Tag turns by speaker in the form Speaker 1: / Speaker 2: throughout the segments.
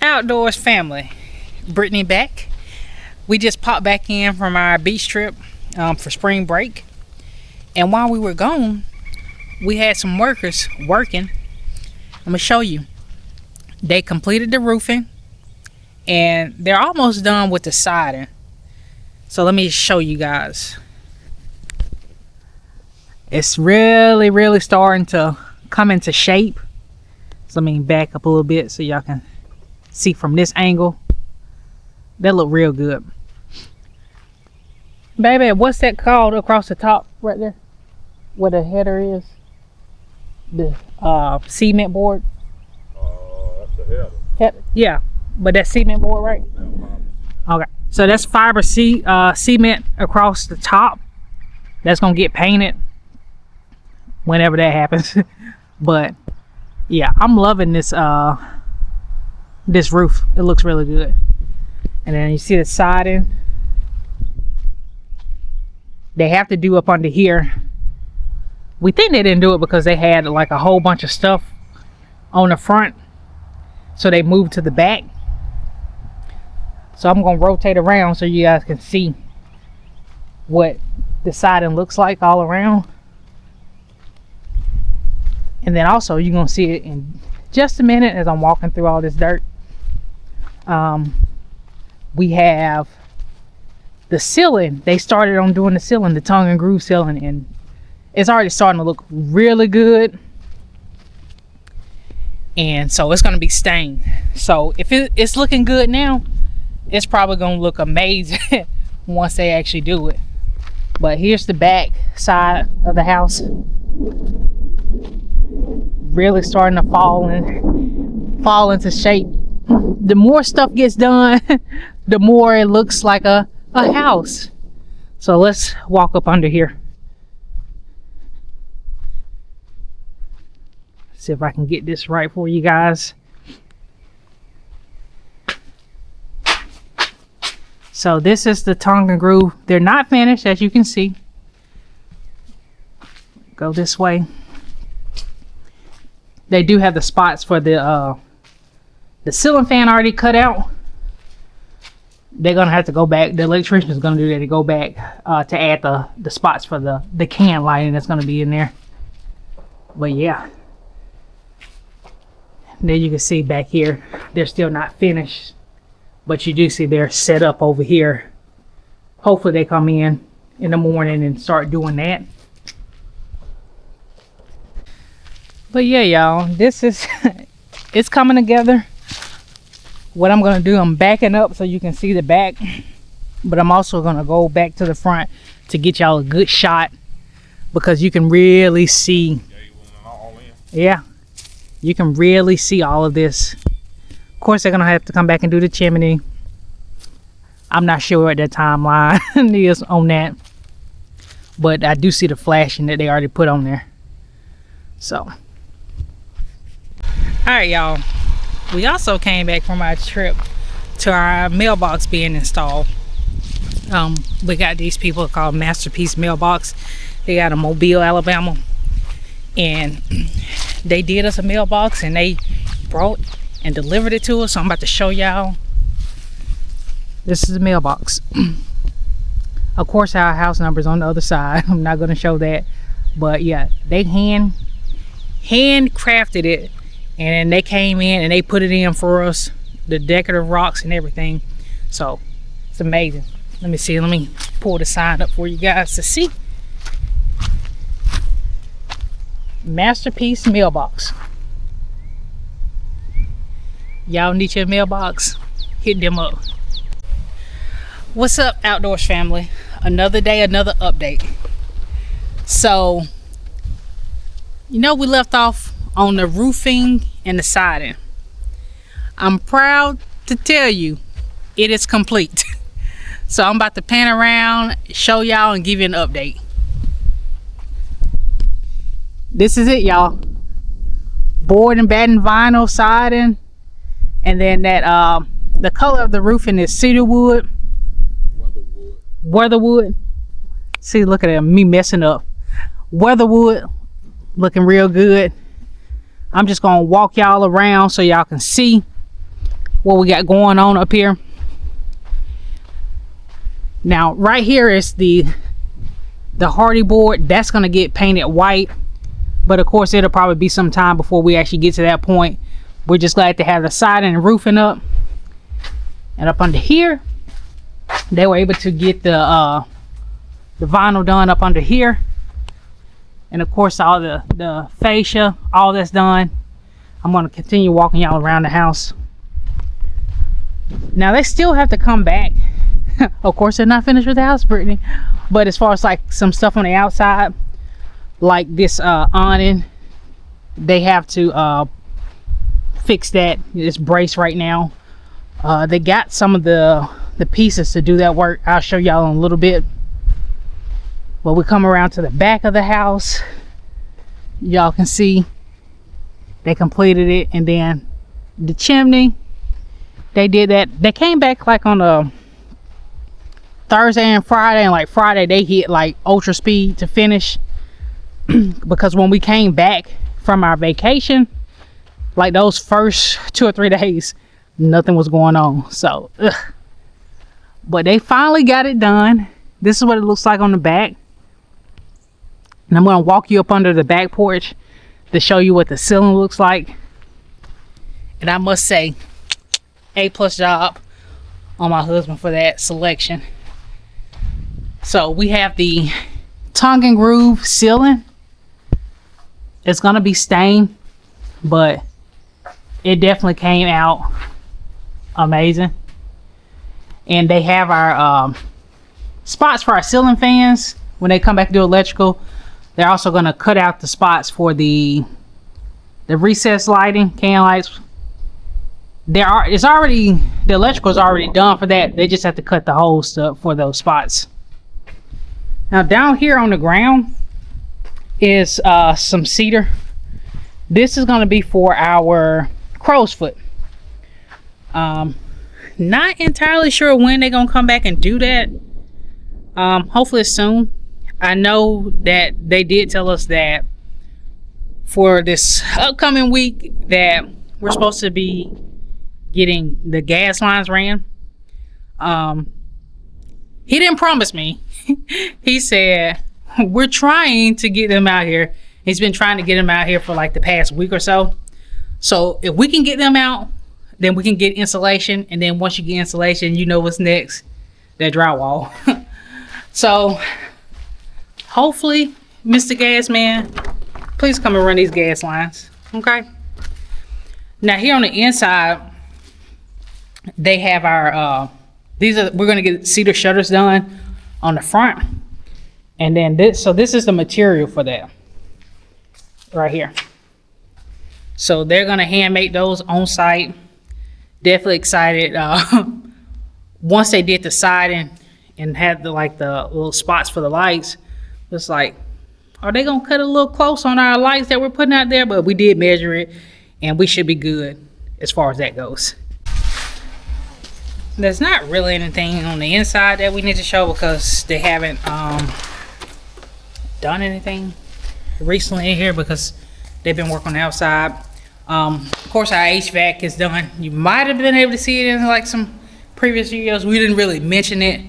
Speaker 1: Outdoors family, Brittany back. We just popped back in from our beach trip for spring break, and while we were gone we had some workers working. I'm gonna show you. They completed the roofing and they're almost done with the siding, so let me show you guys. It's really starting to come into shape. So let me back up a little bit so y'all can see from this angle. That look real good. Baby, what's that called across the top right there? Where the header is? The cement board?
Speaker 2: That's the header.
Speaker 1: Yeah, but that's cement board, right? Okay, so that's fiber cement across the top. That's gonna get painted whenever that happens. But yeah, I'm loving this this roof. It looks really good. And then you see the siding. They have to do up under here. We think they didn't do it because they had like a whole bunch of stuff on the front, so they moved to the back. So I'm gonna rotate around so you guys can see what the siding looks like all around. And then also you're gonna see it in just a minute as I'm walking through all this dirt. We have the ceiling. They started on doing the ceiling, the tongue and groove ceiling, and it's already starting to look really good. And so it's going to be stained. So if it's looking good now, it's probably going to look amazing once they actually do it. But here's the back side of the house. Really starting to fall into shape. The more stuff gets done, the more it looks like a house. So let's walk up under here. See if I can get this right for you guys. So this is the tongue and groove. They're not finished, as you can see. Go this way. They do have the spots for the ceiling fan already cut out. They're gonna have to go back. The electrician is gonna do that, to go back to add the spots for the can lighting that's gonna be in there. But yeah, then you can see back here they're still not finished, but you do see they're set up over here. Hopefully they come in the morning and start doing that. But yeah, y'all, this is it's coming together. What I'm gonna do, I'm backing up so you can see the back, but I'm also gonna go back to the front to get y'all a good shot, because you can really see. Yeah, you can really see all of this. Of course, they're gonna have to come back and do the chimney. I'm not sure what their timeline is on that, but I do see the flashing that they already put on there. So, all right, y'all. We also came back from our trip to our mailbox being installed. We got these people called Masterpiece Mailbox. They got in Mobile, Alabama, and they did us a mailbox and they brought and delivered it to us. So I'm about to show y'all. This is the mailbox. Of course, our house number is on the other side. I'm not going to show that, but yeah, they handcrafted it. And they came in and they put it in for us, the decorative rocks and everything. So it's amazing. Let me see. Let me pull the sign up for you guys to see. Masterpiece Mailbox. Y'all need your mailbox? Hit them up. What's up, Outdoors family? Another day, another update. So, you know, we left off on the roofing and the siding. I'm proud to tell you it is complete. So I'm about to pan around, show y'all, and give you an update. This is it, y'all. Board and batten vinyl siding, and then that the color of the roofing is cedar wood. Weatherwood. See, look at me messing up. Weatherwood, looking real good. I'm just gonna walk y'all around so y'all can see. what we got going on up here. Now right here is the hardy board. That's gonna get painted white, but of course it'll probably be some time before we actually get to that point. We're just glad to have the siding and roofing up. And up under here, they were able to get the vinyl done up under here. And of course all the fascia, all that's done. I'm going to continue walking y'all around the house. Now they still have to come back. Of course they're not finished with the house, Brittany. But as far as like some stuff on the outside, like this awning, they have to fix that. It's braced right now. They got some of the pieces to do that work. I'll show y'all in a little bit. But we come around to the back of the house. Y'all can see they completed it. And then the chimney, they did that. They came back like on a Thursday and Friday, and like Friday they hit like ultra speed to finish. Because when we came back from our vacation, like those first 2 or 3 days, nothing was going on. So but they finally got it done. This is what it looks like on the back. And I'm going to walk you up under the back porch to show you what the ceiling looks like. And I must say, A+ job on my husband for that selection. So we have the tongue and groove ceiling. It's going to be stained, but it definitely came out amazing. And they have our spots for our ceiling fans. When they come back to do electrical, they're also going to cut out the spots for the recessed lighting, can lights. The electrical is already done for that. They just have to cut the holes for those spots. Now down here on the ground is some cedar. This is going to be for our crow's foot. Not entirely sure when they're going to come back and do that. Hopefully soon. I know that they did tell us that for this upcoming week that we're supposed to be getting the gas lines ran. He didn't promise me. He said, we're trying to get them out here. He's been trying to get them out here for like the past week or so. So if we can get them out, then we can get insulation. And then once you get insulation, you know what's next. That drywall. So hopefully, Mr. Gas Man, please come and run these gas lines. Okay. Now here on the inside, they have our we're gonna get cedar shutters done on the front. And then this is the material for that right here. So they're gonna hand make those on site. Definitely excited. Once they did the siding and had the little spots for the lights, it's like, are they gonna cut a little close on our lights that we're putting out there? But we did measure it and we should be good as far as that goes. There's not really anything on the inside that we need to show because they haven't done anything recently in here because they've been working on the outside. Of course our HVAC is done. You might have been able to see it in like some previous videos. We didn't really mention it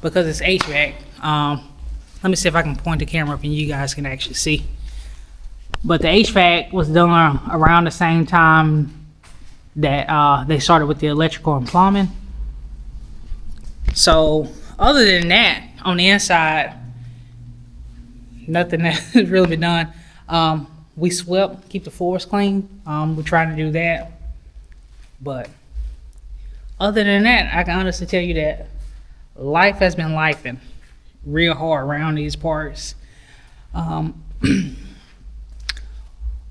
Speaker 1: because it's HVAC. Let me see if I can point the camera up and you guys can actually see. But the HVAC was done around the same time that they started with the electrical and plumbing. So other than that, on the inside, nothing has really been done. We swept, keep the floors clean. We're trying to do that. But other than that, I can honestly tell you that life has been lifing real hard around these parts.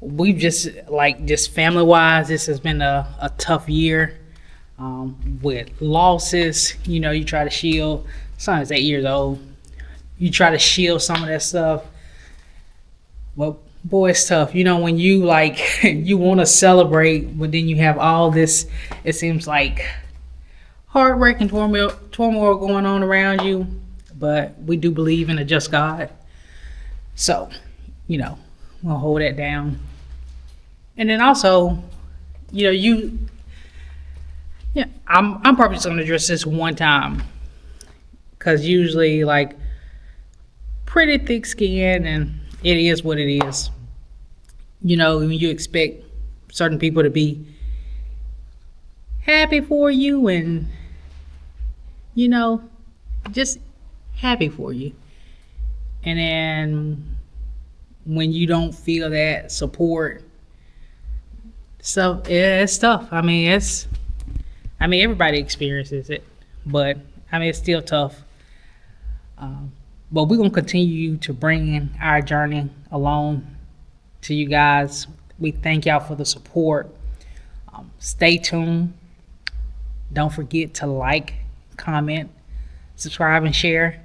Speaker 1: We've just family wise, this has been a tough year with losses. You know, you try to shield, son is 8 years old, you try to shield some of that stuff. Well, boy, it's tough. You know, when you you want to celebrate, but then you have all this, it seems like heartbreak and turmoil going on around you. But we do believe in a just God. So, you know, we'll hold that down. And then also, you know, Yeah, I'm probably just gonna address this one time, because usually like pretty thick skin, and it is what it is. You know, when you expect certain people to be happy for you and, you know, just happy for you. And then when you don't feel that support, so yeah, it's tough. I mean, everybody experiences it, but I mean, it's still tough. But we're gonna continue to bring our journey along to you guys. We thank y'all for the support. Stay tuned. Don't forget to like, comment, subscribe, and share.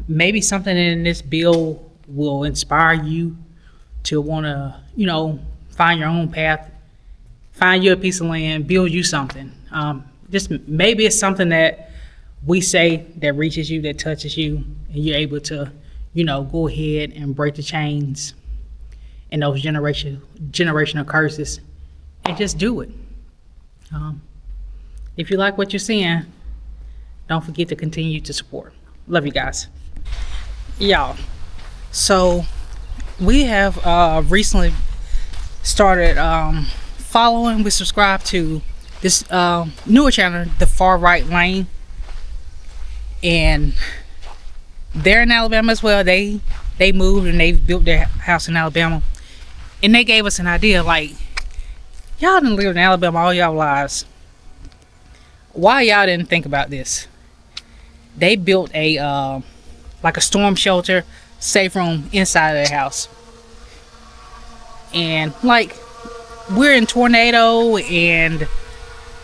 Speaker 1: Maybe something in this bill will inspire you to want to, you know, find your own path, find you a piece of land, build you something. Just maybe it's something that we say that reaches you, that touches you, and you're able to, you know, go ahead and break the chains and those generational curses and just do it. If you like what you're seeing, don't forget to continue to support. Love you guys. Y'all, so we have recently started following, we subscribe to this newer channel, The Far Right Lane, and they're in Alabama as well. They moved and they've built their house in Alabama, and they gave us an idea, like, y'all done lived in Alabama all y'all lives. Why y'all didn't think about this? They built a like a storm shelter, safe room inside of their house. And like, we're in tornado and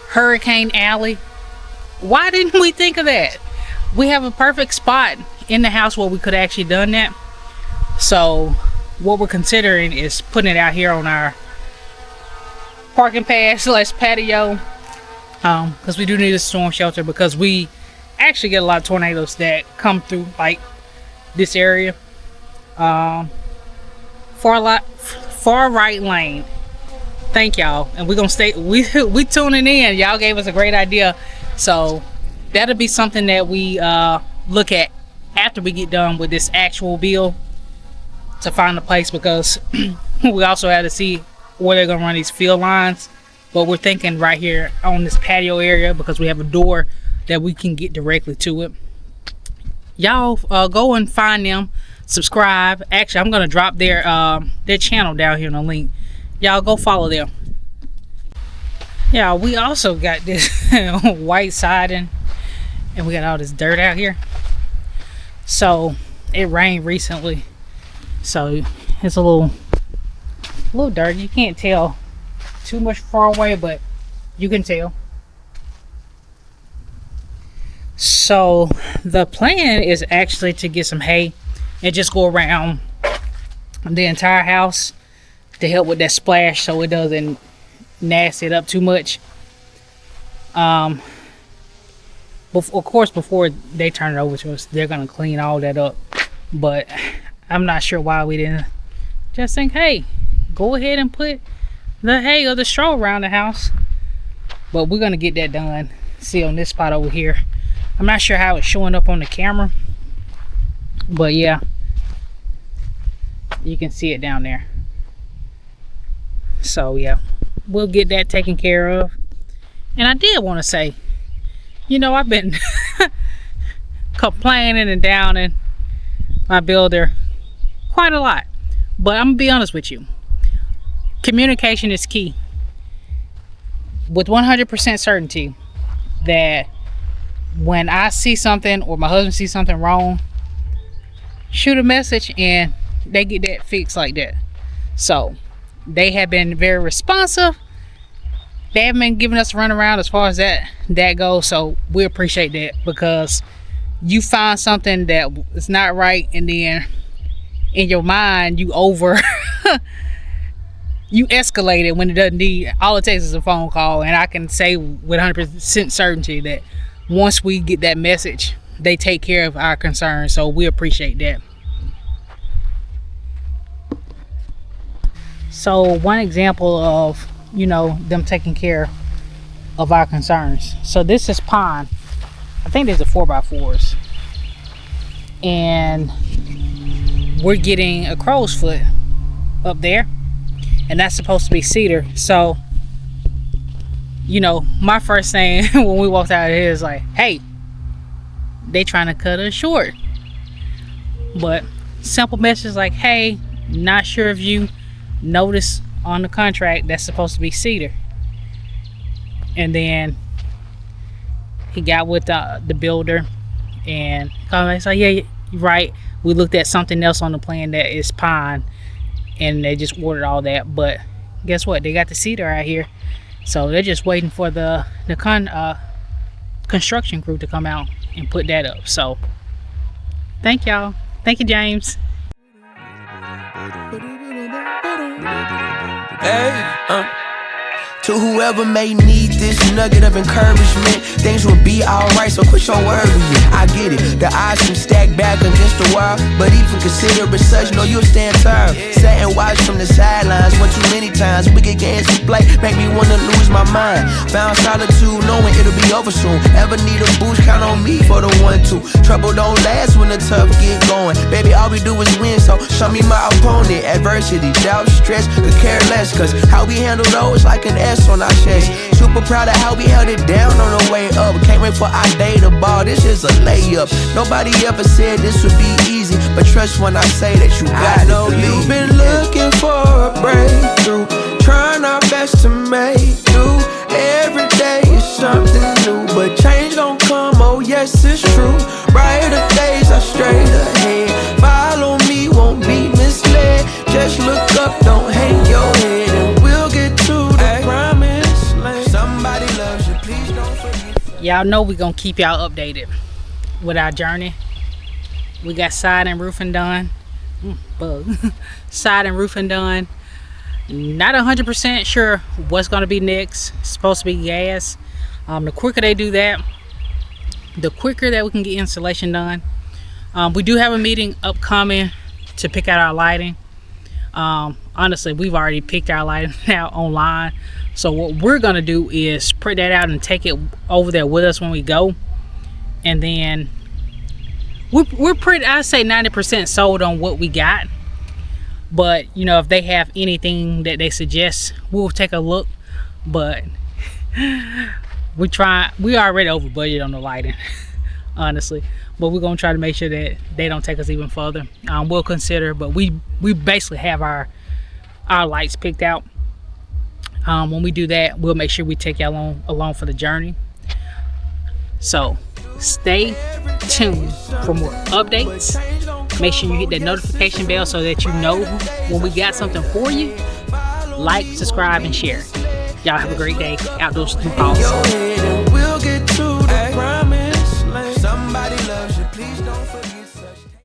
Speaker 1: hurricane alley. Why didn't we think of that? We have a perfect spot in the house where we could have actually done that. So what we're considering is putting it out here on our parking pad / patio, because we do need a storm shelter, because we actually get a lot of tornadoes that come through like this area. Far Right Lane, thank y'all, and we're gonna stay, we tuning in. Y'all gave us a great idea, so that'll be something that we look at after we get done with this actual bill, to find a place, because we also have to see where they're gonna run these field lines. But we're thinking right here on this patio area, because we have a door that we can get directly to it. Y'all go and find them, subscribe. Actually, I'm gonna drop their channel down here in the link. Y'all go follow them. Yeah, we also got this white siding, and we got all this dirt out here. So it rained recently, so it's a little dirty. You can't tell too much far away, but you can tell. So the plan is actually to get some hay and just go around the entire house to help with that splash, so it doesn't nasty it up too much. Of course, before they turn it over to us, they're gonna clean all that up. But I'm not sure why we didn't just think, hey, go ahead and put the hay or the straw around the house. But we're gonna get that done. See, on this spot over here, I'm not sure how it's showing up on the camera, but yeah, you can see it down there. So yeah, we'll get that taken care of. And I did want to say, you know, I've been complaining and downing my builder quite a lot, but I'm gonna be honest with you, communication is key. With 100% certainty that when I see something or my husband sees something wrong, shoot a message and they get that fixed like that. So they have been very responsive. They haven't been giving us a runaround as far as that goes. So we appreciate that, because you find something that is not right, and then in your mind you you escalate it when it doesn't need. All it takes is a phone call, and I can say with 100% certainty that once we get that message, they take care of our concerns. So we appreciate that. So one example of, you know, them taking care of our concerns. So this is pond. I think there's a 4x4s, and we're getting a crow's foot up there, and that's supposed to be cedar. So, you know, my first thing when we walked out of here is like, hey, they trying to cut us short. But simple message like, hey, not sure if you noticed on the contract that's supposed to be cedar. And then he got with the builder and he's like, yeah, you're right, we looked at something else on the plan that is pine, and they just ordered all that. But guess what, they got the cedar out here, so they're just waiting for the construction crew to come out and put that up. So thank y'all. Thank you, James.
Speaker 3: Hey, to whoever may need this nugget of encouragement, things will be alright, so quit your worrying. I get it, the odds can stack back against the wall, but even consider it such, know you'll stand tall. Sat and watched from the sidelines one too many times. Wicked games we play make me wanna lose my mind. Found solitude knowing it'll be over soon. Ever need a boost, count on me for the 1-2. Trouble don't last when the tough get going. Baby, all we do is win, so show me my opponent. Adversity, doubt, stress, could care less, cause how we handle those like an S on our chest. Super proud of how we held it down on the way up. Can't wait for our day to ball, this is a layup. Nobody ever said this would be easy, but trust when I say that you got it. I know you've been looking for a breakthrough, trying our best to make do. Every day is something new, but change gon' come, oh yes it's true. Brighter days are straight ahead. Follow me, won't be misled. Just look up, don't hang your head, and we'll get to the promised land. Somebody loves you, please don't forget.
Speaker 1: Y'all know we gonna keep y'all updated with our journey. We got side and roofing done. Bug. Side and roofing done. Not 100% sure what's gonna be next. It's supposed to be gas. The quicker they do that, the quicker that we can get installation done. We do have a meeting upcoming to pick out our lighting. Honestly, we've already picked our lighting out online, so what we're gonna do is print that out and take it over there with us when we go. And then we're pretty, I'd say 90% sold on what we got, but you know, if they have anything that they suggest, we'll take a look. But we already over budget on the lighting honestly, but we're gonna try to make sure that they don't take us even further. We'll consider, but we basically have our lights picked out. When we do that, we'll make sure we take y'all along for the journey. So stay tuned for more updates. Make sure you hit that notification bell so that you know when we got something for you. Like, subscribe, and share. Y'all have a great day. Outdoors through calls.